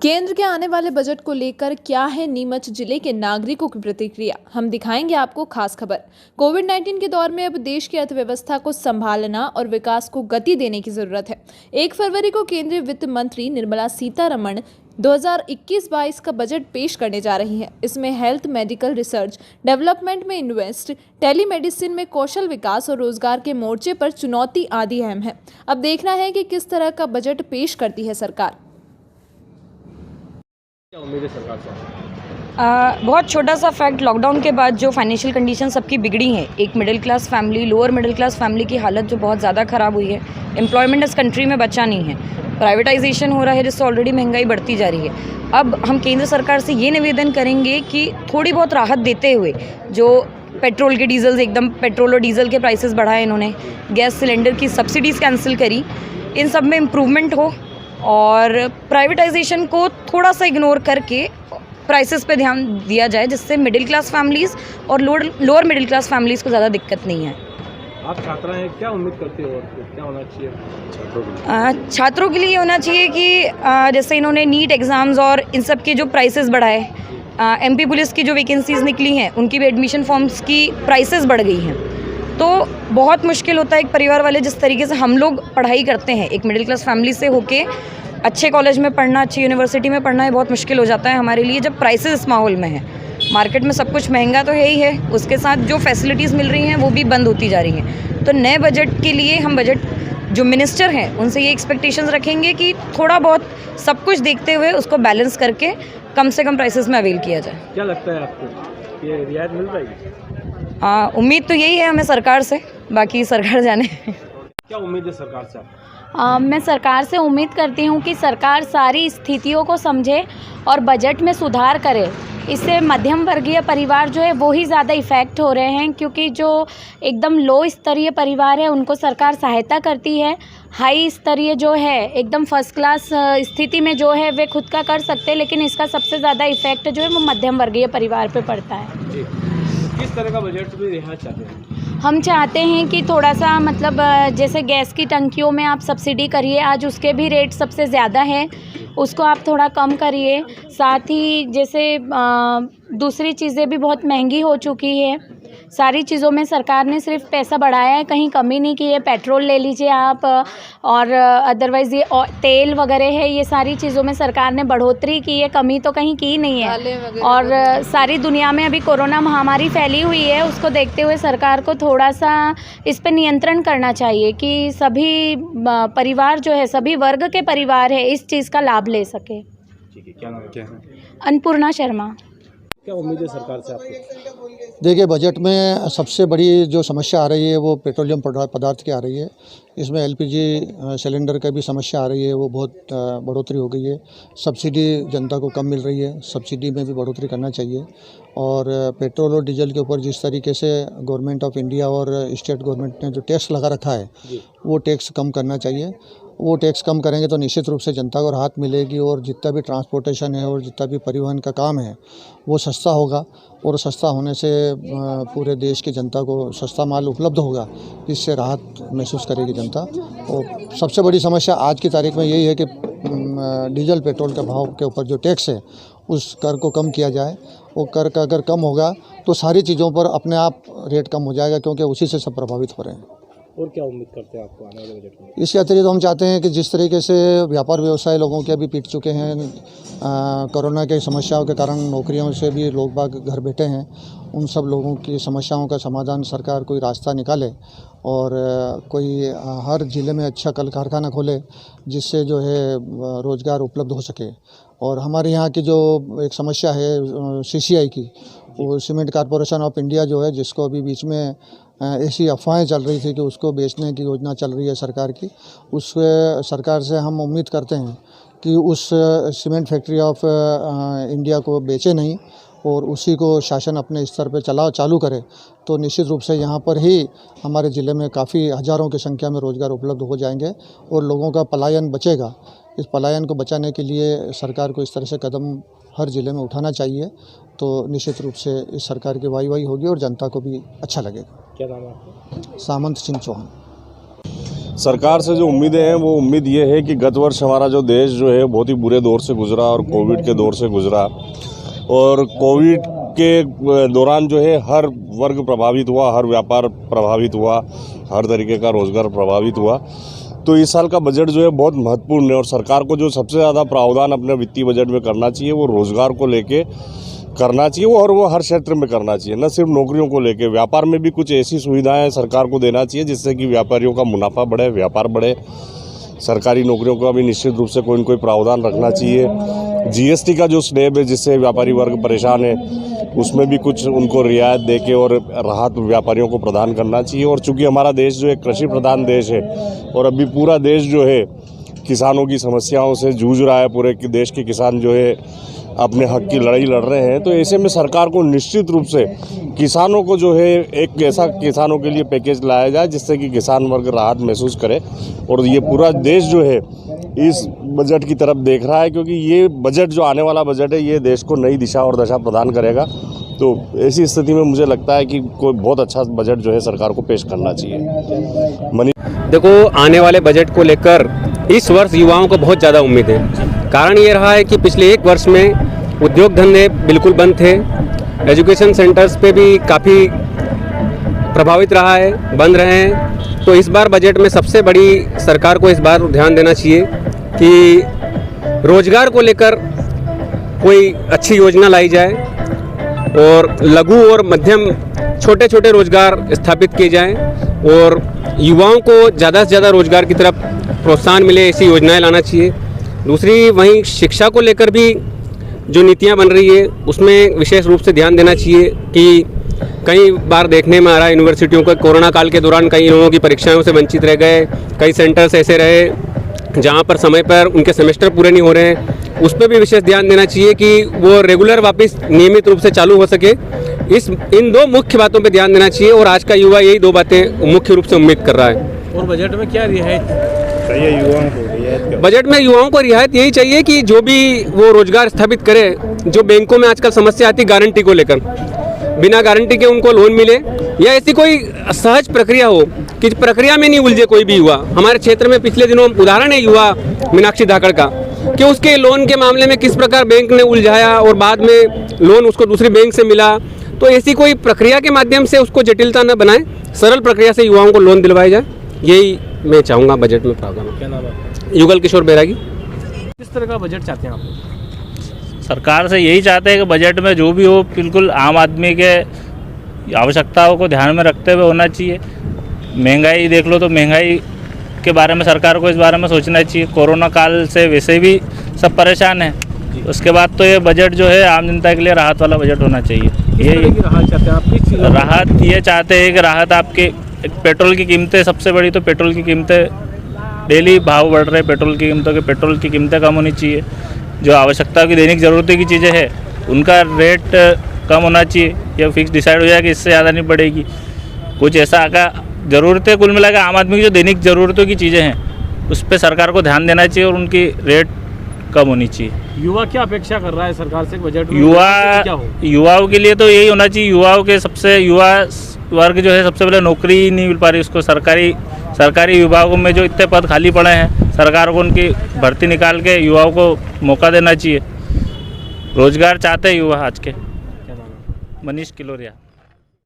केंद्र के आने वाले बजट को लेकर क्या है नीमच जिले के नागरिकों की प्रतिक्रिया, हम दिखाएंगे आपको खास खबर। कोविड-19 के दौर में अब देश की अर्थव्यवस्था को संभालना और विकास को गति देने की जरूरत है। 1 फरवरी को केंद्रीय वित्त मंत्री निर्मला सीतारमण 2021-22 का बजट पेश करने जा रही है। इसमें हेल्थ, मेडिकल रिसर्च, डेवलपमेंट में इन्वेस्ट, टेलीमेडिसिन में कौशल विकास और रोजगार के मोर्चे पर चुनौती आदि अहम है। अब देखना है कि किस तरह का बजट पेश करती है सरकार। क्या उम्मीद है सरकार से? बहुत छोटा सा फैक्ट, लॉकडाउन के बाद जो फाइनेंशियल कंडीशन सबकी बिगड़ी हैं, एक middle class family, lower middle class family की हालत जो बहुत ज़्यादा ख़राब हुई है। एम्प्लॉयमेंट इस कंट्री में बचा नहीं है, प्राइवेटाइजेशन हो रहा है जिससे ऑलरेडी महंगाई बढ़ती जा रही है। अब हम केंद्र सरकार से ये निवेदन करेंगे कि थोड़ी बहुत राहत देते हुए, जो पेट्रोल के डीजल एकदम पेट्रोल और डीजल के प्राइसेस बढ़ाए इन्होंने, गैस सिलेंडर की सब्सिडीज़ कैंसिल करी, इन सब में इम्प्रूवमेंट हो और प्राइवेटाइजेशन को थोड़ा सा इग्नोर करके प्राइसेस पे ध्यान दिया जाए, जिससे मिडिल क्लास फैमिलीज़ और लोअर मिडिल क्लास फैमिलीज़ को ज़्यादा दिक्कत नहीं है। आप छात्रा हैं, क्या उम्मीद करते हो और क्या होना चाहिए छात्रों के लिए? छात्रों के लिए होना चाहिए कि जैसे इन्होंने नीट एग्ज़ाम्स और इन सब के जो प्राइसेस बढ़ाए, एमपी पुलिस की जो वैकेंसीज़ निकली हैं उनकी भी एडमिशन फॉर्म्स की प्राइसेस बढ़ गई हैं, तो बहुत मुश्किल होता है एक परिवार वाले, जिस तरीके से हम लोग पढ़ाई करते हैं, एक मिडिल क्लास फैमिली से होके अच्छे कॉलेज में पढ़ना, अच्छी यूनिवर्सिटी में पढ़ना, है बहुत मुश्किल हो जाता है हमारे लिए जब प्राइसेस इस माहौल में है। मार्केट में सब कुछ महंगा तो है ही है, उसके साथ जो फैसिलिटीज़ मिल रही हैं वो भी बंद होती जा रही हैं। तो नए बजट के लिए हम बजट जो मिनिस्टर हैं उनसे ये एक्सपेक्टेशंस रखेंगे कि थोड़ा बहुत सब कुछ देखते हुए उसको बैलेंस करके कम से कम प्राइसेस में अवेल किया जाए। क्या लगता है आपको, ये रियायत मिल पाएगी? उम्मीद तो यही है हमें सरकार से, बाकी सरकार जाने। क्या उम्मीद है सरकार से आपको? मैं सरकार से उम्मीद करती हूँ कि सरकार सारी स्थितियों को समझे और बजट में सुधार करे। इससे मध्यम वर्गीय परिवार जो है वो ही ज़्यादा इफ़ेक्ट हो रहे हैं, क्योंकि जो एकदम लो स्तरीय परिवार है उनको सरकार सहायता करती है। हाई स्तरीय जो है एकदम फर्स्ट क्लास स्थिति में जो है वे खुद का कर सकते हैं, लेकिन इसका सबसे ज़्यादा इफ़ेक्ट जो है वो मध्यम वर्गीय परिवार पे पड़ता है। जी, किस तरह का बजट में रियायत चाहते हैं? हम चाहते हैं कि थोड़ा सा मतलब जैसे गैस की टंकियों में आप सब्सिडी करिए, आज उसके भी रेट सबसे ज़्यादा है, उसको आप थोड़ा कम करिए। साथ ही जैसे दूसरी चीज़ें भी बहुत महंगी हो चुकी है, सारी चीज़ों में सरकार ने सिर्फ पैसा बढ़ाया है, कहीं कमी नहीं की है। पेट्रोल ले लीजिए आप, और अदरवाइज़ ये तेल वगैरह है, ये सारी चीज़ों में सरकार ने बढ़ोतरी की है, कमी तो कहीं की नहीं है। और सारी दुनिया में अभी कोरोना महामारी फैली हुई है, उसको देखते हुए सरकार को थोड़ा सा इस पर नियंत्रण करना चाहिए कि सभी परिवार जो है, सभी वर्ग के परिवार है, इस चीज़ का लाभ ले सके। ठीक है, क्या नाम है? क्या है? अन्नपूर्णा शर्मा। क्या उम्मीद है सरकार से आपको? देखिए, बजट में सबसे बड़ी जो समस्या आ रही है वो पेट्रोलियम पदार्थ की आ रही है। इसमें एलपीजी सिलेंडर का भी समस्या आ रही है, वो बहुत बढ़ोतरी हो गई है। सब्सिडी जनता को कम मिल रही है, सब्सिडी में भी बढ़ोतरी करना चाहिए। और पेट्रोल और डीजल के ऊपर जिस तरीके से गवर्नमेंट ऑफ इंडिया और स्टेट गवर्नमेंट ने जो टैक्स लगा रखा है वो टैक्स कम करना चाहिए। वो टैक्स कम करेंगे तो निश्चित रूप से जनता को राहत मिलेगी और जितना भी ट्रांसपोर्टेशन है और जितना भी परिवहन का काम है वो सस्ता होगा, और सस्ता होने से पूरे देश की जनता को सस्ता माल उपलब्ध होगा, जिससे राहत महसूस करेगी जनता। और सबसे बड़ी समस्या आज की तारीख में यही है कि डीजल पेट्रोल के भाव के ऊपर जो टैक्स है उस कर को कम किया जाए। वो कर का अगर कम होगा तो सारी चीज़ों पर अपने आप रेट कम हो जाएगा, क्योंकि उसी से सब प्रभावित हो रहे हैं। और क्या उम्मीद करते हैं आपको आने वाले बजट में? इसके अतिरिक्त हम चाहते हैं कि जिस तरीके से व्यापार व्यवसाय लोगों के अभी पीट चुके हैं, कोरोना के समस्याओं के कारण नौकरियों से भी लोग बाग घर बैठे हैं, उन सब लोगों की समस्याओं का समाधान सरकार कोई रास्ता निकाले और कोई हर ज़िले में अच्छा कल कारखाना खोले, जिससे जो है रोज़गार उपलब्ध हो सके। और हमारे यहाँ की जो एक समस्या है सीसीआई की, वो सीमेंट कॉरपोरेशन ऑफ इंडिया जो है, जिसको अभी बीच में ऐसी अफवाहें चल रही थी कि उसको बेचने की योजना चल रही है सरकार की, उस सरकार से हम उम्मीद करते हैं कि उस सीमेंट फैक्ट्री ऑफ इंडिया को बेचे नहीं और उसी को शासन अपने स्तर पर चालू करे, तो निश्चित रूप से यहाँ पर ही हमारे ज़िले में काफ़ी हज़ारों की संख्या में रोज़गार उपलब्ध हो जाएंगे और लोगों का पलायन बचेगा। इस पलायन को बचाने के लिए सरकार को इस तरह से कदम हर ज़िले में उठाना चाहिए, तो निश्चित रूप से इस सरकार की वाहवाही होगी और जनता को भी अच्छा लगेगा। क्या नाम है आपका? सामंत सिंह चौहान। सरकार से जो उम्मीदें हैं वो उम्मीद ये है कि गत वर्ष हमारा जो देश जो है बहुत ही बुरे दौर से गुजरा और कोविड के दौर से गुजरा, और कोविड के दौरान जो है हर वर्ग प्रभावित हुआ, हर व्यापार प्रभावित हुआ, हर तरीके का रोजगार प्रभावित हुआ। तो इस साल का बजट जो है बहुत महत्वपूर्ण है और सरकार को जो सबसे ज़्यादा प्रावधान अपने वित्तीय बजट में करना चाहिए वो रोजगार को लेके करना चाहिए, और वो हर क्षेत्र में करना चाहिए, न सिर्फ नौकरियों को लेके। व्यापार में भी कुछ ऐसी सुविधाएं सरकार को देना चाहिए जिससे कि व्यापारियों का मुनाफा बढ़े, व्यापार बढ़े। सरकारी नौकरियों का भी निश्चित रूप से कोई न कोई प्रावधान रखना चाहिए। जीएसटी का जो स्लैब है जिससे व्यापारी वर्ग परेशान है उसमें भी कुछ उनको रियायत देके और राहत व्यापारियों को प्रदान करना चाहिए। और चूँकि हमारा देश जो है कृषि प्रधान देश है और अभी पूरा देश जो है किसानों की समस्याओं से जूझ रहा है, पूरे देश के किसान जो है अपने हक की लड़ाई लड़ रहे हैं, तो ऐसे में सरकार को निश्चित रूप से किसानों को जो है एक ऐसा किसानों के लिए पैकेज लाया जाए जिससे कि किसान वर्ग राहत महसूस करे। और ये पूरा देश जो है इस बजट की तरफ देख रहा है, क्योंकि ये बजट जो आने वाला बजट है ये देश को नई दिशा और दशा प्रदान करेगा। तो ऐसी स्थिति में मुझे लगता है कि कोई बहुत अच्छा बजट जो है सरकार को पेश करना चाहिए। देखो, आने वाले बजट को लेकर इस वर्ष युवाओं को बहुत ज़्यादा उम्मीद है। कारण ये रहा है कि पिछले एक वर्ष में उद्योग धंधे बिल्कुल बंद थे, एजुकेशन सेंटर्स पे भी काफ़ी प्रभावित रहा है, बंद रहे हैं। तो इस बार बजट में सबसे बड़ी सरकार को इस बार ध्यान देना चाहिए कि रोजगार को लेकर कोई अच्छी योजना लाई जाए और लघु और मध्यम छोटे छोटे रोजगार स्थापित किए जाएं और युवाओं को ज़्यादा से ज़्यादा रोजगार की तरफ प्रोत्साहन मिले, ऐसी योजनाएं लाना चाहिए। दूसरी, वहीं शिक्षा को लेकर भी जो नीतियां बन रही है उसमें विशेष रूप से ध्यान देना चाहिए कि कई बार देखने में आ रहा है यूनिवर्सिटियों को कोरोना काल के दौरान कई लोगों की परीक्षाओं से वंचित रह गए, कई सेंटर्स ऐसे रहे जहां पर समय पर उनके सेमेस्टर पूरे नहीं हो रहे हैं। उस पर भी विशेष ध्यान देना चाहिए कि वो रेगुलर वापस नियमित रूप से चालू हो सके। इन दो मुख्य बातों पर ध्यान देना चाहिए और आज का युवा यही दो बातें मुख्य रूप से उम्मीद कर रहा है। और बजट में क्या रियायत चाहिए युवाओं को? बजट में युवाओं को रियायत यही चाहिए कि जो भी वो रोजगार स्थापित करे। जो बैंकों में आजकल समस्या आती है गारंटी को लेकर, बिना गारंटी के उनको लोन मिले या ऐसी कोई सहज प्रक्रिया हो कि प्रक्रिया में नहीं उलझे कोई भी युवा। हमारे क्षेत्र में पिछले दिनों उदाहरण है युवा मीनाक्षी धाकड़ का, कि उसके लोन के मामले में किस प्रकार बैंक ने उलझाया और बाद में लोन उसको दूसरी बैंक से मिला। तो ऐसी कोई प्रक्रिया के माध्यम से उसको जटिलता न बनाए, सरल प्रक्रिया से युवाओं को लोन दिलवाया जाए, यही मैं चाहूँगा बजट में प्रावधान। क्या नाम है? युगल किशोर बैरागी। किस तरह का बजट चाहते हैं आप? सरकार से यही चाहते हैं कि बजट में जो भी हो बिल्कुल आम आदमी के आवश्यकताओं को ध्यान में रखते हुए होना चाहिए। महंगाई देख लो तो महंगाई के बारे में सरकार को इस बारे में सोचना चाहिए। कोरोना काल से वैसे भी सब परेशान हैं, उसके बाद तो ये बजट जो है आम जनता के लिए राहत वाला बजट होना चाहिए। ये राहत चाहते हैं आप? किस चीज़ राहत ये चाहते हैं कि राहत आपके पेट्रोल की कीमतें, सबसे बड़ी तो पेट्रोल की कीमतें डेली भाव बढ़ रहे हैं पेट्रोल की कीमतों के, पेट्रोल की कीमतें कम होनी चाहिए। जो आवश्यकता की दैनिक ज़रूरतों की चीज़ें हैं उनका रेट कम होना चाहिए या फिक्स डिसाइड हो जाए कि इससे ज़्यादा नहीं बढ़ेगी। कुछ ऐसा का ज़रूरतें कुल मिला के आम आदमी की जो दैनिक ज़रूरतों की चीज़ें हैं उस पर सरकार को ध्यान देना चाहिए और उनकी रेट कम होनी चाहिए। युवा क्या अपेक्षा कर रहा है सरकार से बजट में? युवाओं के लिए तो यही होना चाहिए। युवाओं के युवा वर्ग जो है सबसे पहले नौकरी नहीं मिल पा रही उसको। सरकारी विभागों में जो इतने पद खाली पड़े हैं सरकार को उनकी भर्ती निकाल के युवाओं को मौका देना चाहिए। रोजगार चाहते हैं युवा आज के। क्या नाम है? मनीष किलोरिया।